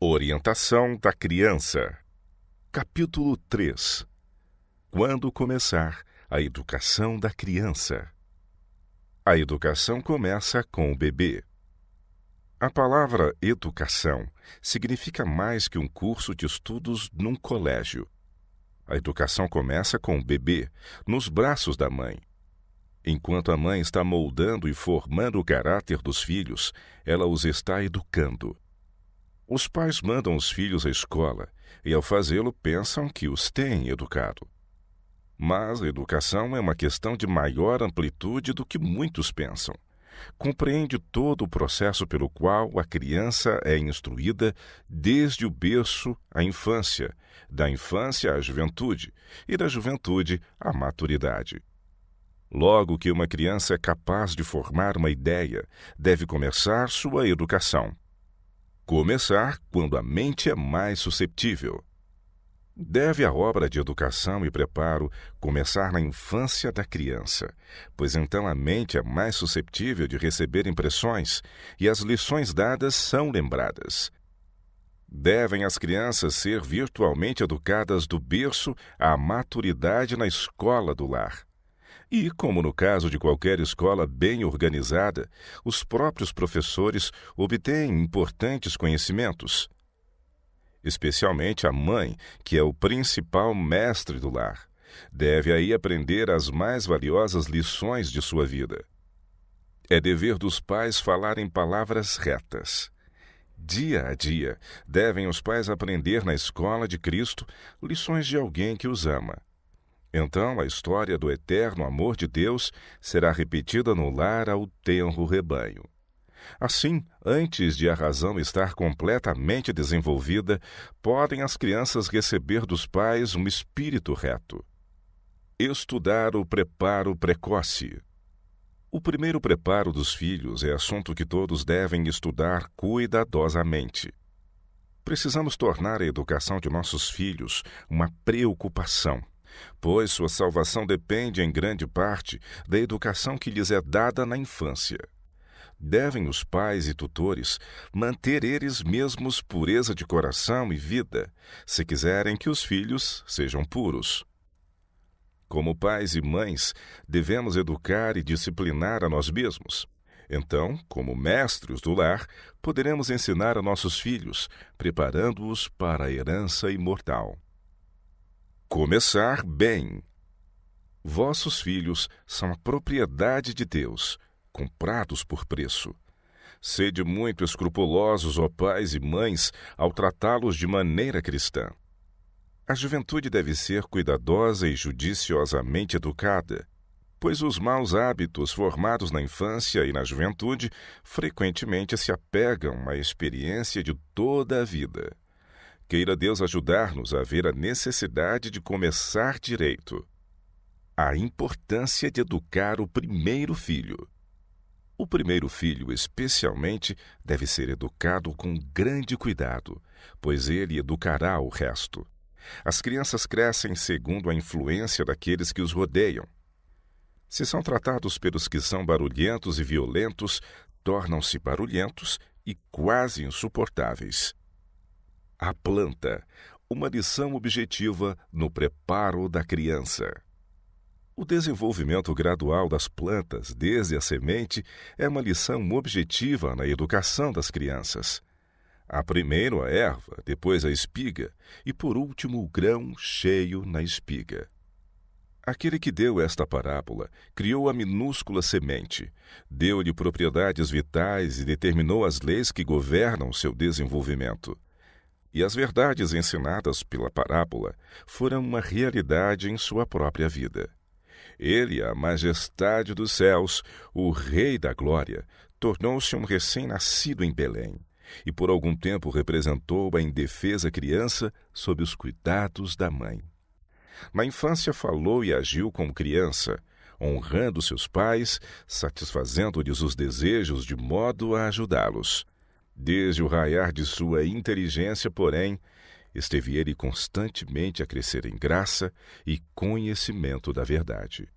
Orientação da criança. Capítulo 3. Quando começar a educação da criança? A educação começa com o bebê. A palavra educação significa mais que um curso de estudos num colégio. A educação começa com o bebê, nos braços da mãe. Enquanto a mãe está moldando e formando o caráter dos filhos, ela os está educando. Os pais mandam os filhos à escola e, ao fazê-lo, pensam que os têm educado. Mas a educação é uma questão de maior amplitude do que muitos pensam. Compreende todo o processo pelo qual a criança é instruída desde o berço à infância, da infância à juventude e da juventude à maturidade. Logo que uma criança é capaz de formar uma ideia, deve começar sua educação. Começar quando a mente é mais susceptível. Deve a obra de educação e preparo começar na infância da criança, pois então a mente é mais susceptível de receber impressões e as lições dadas são lembradas. Devem as crianças ser virtualmente educadas do berço à maturidade na escola do lar. E, como no caso de qualquer escola bem organizada, os próprios professores obtêm importantes conhecimentos. Especialmente a mãe, que é o principal mestre do lar, deve aí aprender as mais valiosas lições de sua vida. É dever dos pais falarem palavras retas. Dia a dia, devem os pais aprender na escola de Cristo lições de alguém que os ama. Então, a história do eterno amor de Deus será repetida no lar ao tenro rebanho. Assim, antes de a razão estar completamente desenvolvida, podem as crianças receber dos pais um espírito reto. Estudar o preparo precoce. O primeiro preparo dos filhos é assunto que todos devem estudar cuidadosamente. Precisamos tornar a educação de nossos filhos uma preocupação, pois sua salvação depende em grande parte da educação que lhes é dada na infância. Devem os pais e tutores manter eles mesmos pureza de coração e vida, se quiserem que os filhos sejam puros. Como pais e mães, devemos educar e disciplinar a nós mesmos. Então, como mestres do lar, poderemos ensinar a nossos filhos, preparando-os para a herança imortal. Começar bem. Vossos filhos são a propriedade de Deus, comprados por preço. Sede muito escrupulosos, ó pais e mães, ao tratá-los de maneira cristã. A juventude deve ser cuidadosa e judiciosamente educada, pois os maus hábitos formados na infância e na juventude frequentemente se apegam à experiência de toda a vida. Queira Deus ajudar-nos a ver a necessidade de começar direito. A importância de educar o primeiro filho. O primeiro filho, especialmente, deve ser educado com grande cuidado, pois ele educará o resto. As crianças crescem segundo a influência daqueles que os rodeiam. Se são tratados pelos que são barulhentos e violentos, tornam-se barulhentos e quase insuportáveis. A planta, uma lição objetiva no preparo da criança. O desenvolvimento gradual das plantas, desde a semente, é uma lição objetiva na educação das crianças. Há primeiro a erva, depois a espiga e, por último, o grão cheio na espiga. Aquele que deu esta parábola criou a minúscula semente, deu-lhe propriedades vitais e determinou as leis que governam seu desenvolvimento. E as verdades ensinadas pela parábola foram uma realidade em sua própria vida. Ele, a majestade dos céus, o Rei da Glória, tornou-se um recém-nascido em Belém, e por algum tempo representou a indefesa criança sob os cuidados da mãe. Na infância falou e agiu como criança, honrando seus pais, satisfazendo-lhes os desejos de modo a ajudá-los. Desde o raiar de sua inteligência, porém, esteve ele constantemente a crescer em graça e conhecimento da verdade.